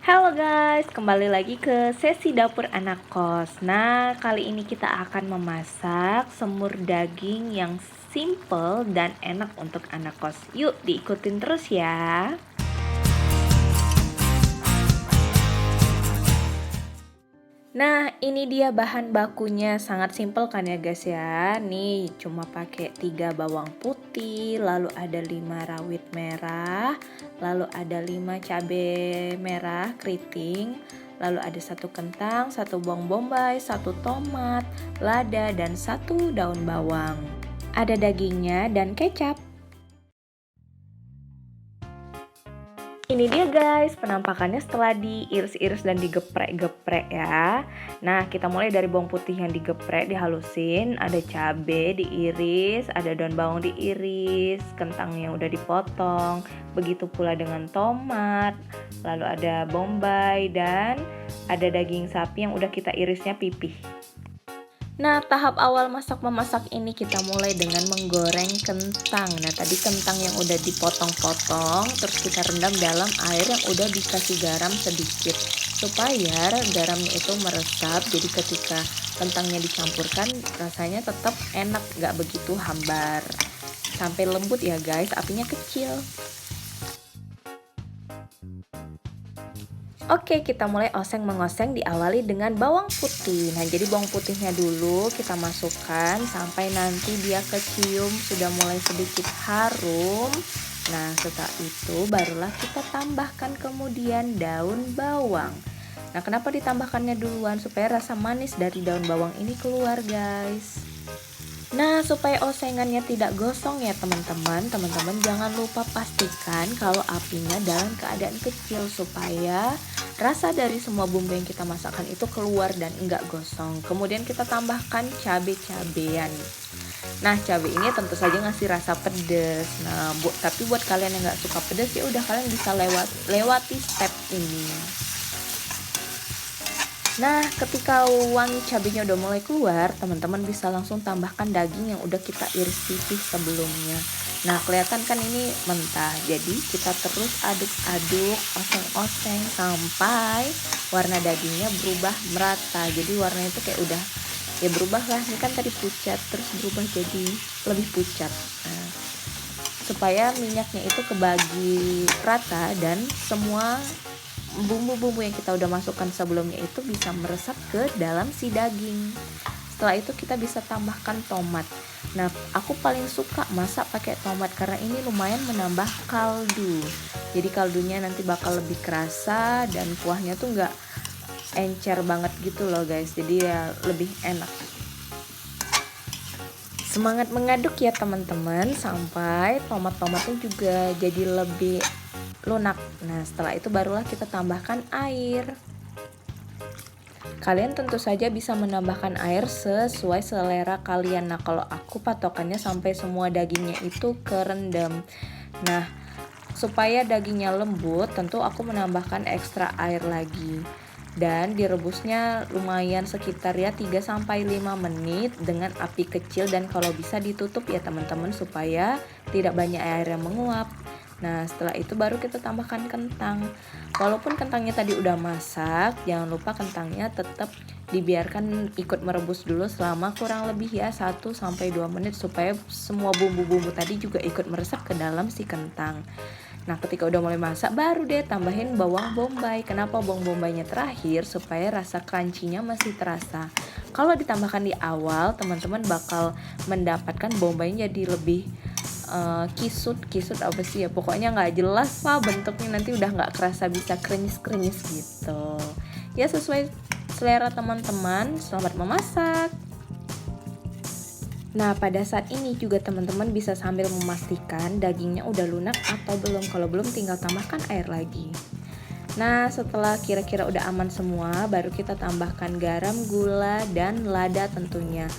Halo guys, kembali lagi ke sesi dapur anak kos. Nah, kali ini kita akan memasak semur daging yang simple dan enak untuk anak kos. Yuk, diikutin terus ya. Nah, ini dia bahan bakunya, sangat simple kan ya guys ya. Nih, cuma pakai 3 bawang putih, lalu ada 5 rawit merah, lalu ada 5 cabai merah keriting, lalu ada 1 kentang, 1 bawang bombay, 1 tomat, lada, dan 1 daun bawang. Ada dagingnya dan kecap. Ini dia guys, penampakannya setelah diiris-iris dan digeprek-geprek ya. Nah, kita mulai dari bawang putih yang digeprek, dihalusin, ada cabai diiris, ada daun bawang diiris, kentang yang udah dipotong, begitu pula dengan tomat, lalu ada bombay, dan ada daging sapi yang udah kita irisnya pipih. Nah, tahap awal memasak ini kita mulai dengan menggoreng kentang. Nah, tadi kentang yang udah dipotong-potong, terus kita rendam dalam air yang udah dikasih garam sedikit supaya garamnya itu meresap. Jadi ketika kentangnya dicampurkan, rasanya tetap enak, gak begitu hambar. Sampai lembut ya guys, apinya kecil. Oke, kita mulai oseng-mengoseng, diawali dengan bawang putih. Nah, jadi bawang putihnya dulu kita masukkan sampai nanti dia kecium sudah mulai sedikit harum. Nah, setelah itu barulah kita tambahkan kemudian daun bawang. Nah, kenapa ditambahkannya duluan? Supaya rasa manis dari daun bawang ini keluar, guys. Nah, supaya osengannya tidak gosong ya teman-teman jangan lupa pastikan kalau apinya dalam keadaan kecil supaya rasa dari semua bumbu yang kita masakkan itu keluar dan enggak gosong. Kemudian kita tambahkan cabai-cabean. Nah, cabai ini tentu saja ngasih rasa pedas. Nah, tapi buat kalian yang nggak suka pedas ya udah kalian bisa lewati step ini. Nah, ketika wangi cabenya udah mulai keluar, teman-teman bisa langsung tambahkan daging yang udah kita iris tipis sebelumnya. Nah, kelihatan kan ini mentah. Jadi, kita terus aduk-aduk, oseng-oseng sampai warna dagingnya berubah merata. Jadi, warnanya itu kayak udah ya berubah lah. Ini kan tadi pucat, terus berubah jadi lebih pucat. Nah, supaya minyaknya itu kebagi rata dan semua bumbu-bumbu yang kita udah masukkan sebelumnya itu bisa meresap ke dalam si daging. Setelah itu kita bisa tambahkan tomat. Nah, aku paling suka masak pakai tomat karena ini lumayan menambah kaldu. Jadi kaldunya nanti bakal lebih kerasa dan kuahnya tuh nggak encer banget gitu loh guys. Jadi ya lebih enak. Semangat mengaduk ya teman-teman sampai tomat-tomatnya juga jadi lebih lunak. Nah, setelah itu barulah kita tambahkan air. Kalian tentu saja bisa menambahkan air sesuai selera kalian. Nah, kalau aku patokannya sampai semua dagingnya itu kerendam. Nah, supaya dagingnya lembut, tentu aku menambahkan ekstra air lagi. Dan direbusnya lumayan sekitar ya 3-5 menit dengan api kecil dan kalau bisa ditutup ya teman-teman supaya tidak banyak air yang menguap. Nah, setelah itu baru kita tambahkan kentang. Walaupun kentangnya tadi udah masak, jangan lupa kentangnya tetap dibiarkan ikut merebus dulu selama kurang lebih ya 1-2 menit supaya semua bumbu-bumbu tadi juga ikut meresap ke dalam si kentang. Nah, ketika udah mulai masak baru deh tambahin bawang bombay. Kenapa bawang bombaynya terakhir? Supaya rasa crunchy-nya masih terasa. Kalau ditambahkan di awal, teman-teman bakal mendapatkan bombaynya jadi lebih kisut apa sih ya, pokoknya nggak jelas lah bentuknya, nanti udah nggak kerasa bisa krenyes gitu ya, sesuai selera teman-teman. Selamat memasak. Nah, pada saat ini juga teman-teman bisa sambil memastikan dagingnya udah lunak atau belum. Kalau belum tinggal tambahkan air lagi. Nah, setelah kira-kira udah aman semua, baru kita tambahkan garam, gula, dan lada tentunya.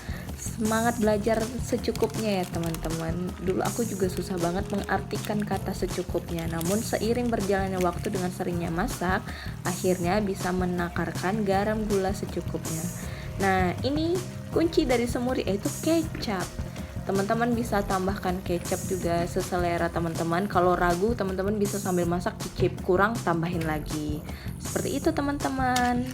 Semangat belajar secukupnya ya teman-teman. Dulu aku juga susah banget mengartikan kata secukupnya. Namun seiring berjalannya waktu dengan seringnya masak, akhirnya bisa menakarkan garam gula secukupnya. Nah, ini kunci dari semur yaitu kecap. Teman-teman bisa tambahkan kecap juga seselera teman-teman. Kalau ragu, teman-teman bisa sambil masak cicip, kurang tambahin lagi. Seperti itu teman-teman.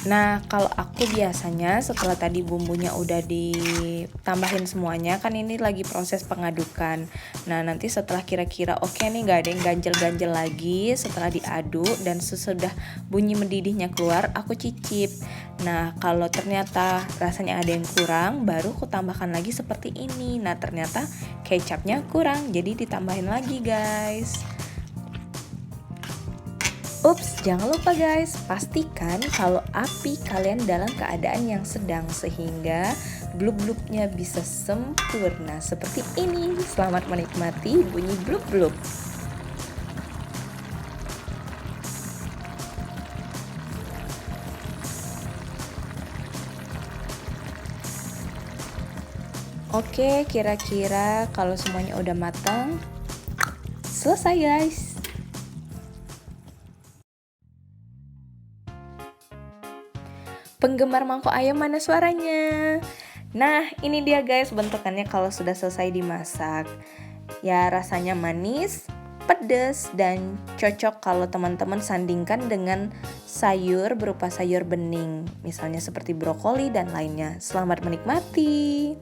Nah, kalau aku biasanya setelah tadi bumbunya udah ditambahin semuanya, kan ini lagi proses pengadukan. Nah, nanti setelah kira-kira oke nih, gak ada yang ganjel-ganjel lagi, setelah diaduk dan sesudah bunyi mendidihnya keluar, aku cicip. Nah, kalau ternyata rasanya ada yang kurang, baru aku tambahkan lagi seperti ini. Nah, ternyata kecapnya kurang, jadi ditambahin lagi guys. Ups, jangan lupa guys, pastikan kalau api kalian dalam keadaan yang sedang sehingga blub-blubnya bisa sempurna seperti ini. Selamat menikmati bunyi blub-blub. Oke, kira-kira kalau semuanya udah matang, selesai guys. Penggemar mangkok ayam mana suaranya? Nah, ini dia guys bentukannya kalau sudah selesai dimasak. Ya, rasanya manis, pedas, dan cocok kalau teman-teman sandingkan dengan sayur berupa sayur bening, misalnya seperti brokoli dan lainnya. Selamat menikmati.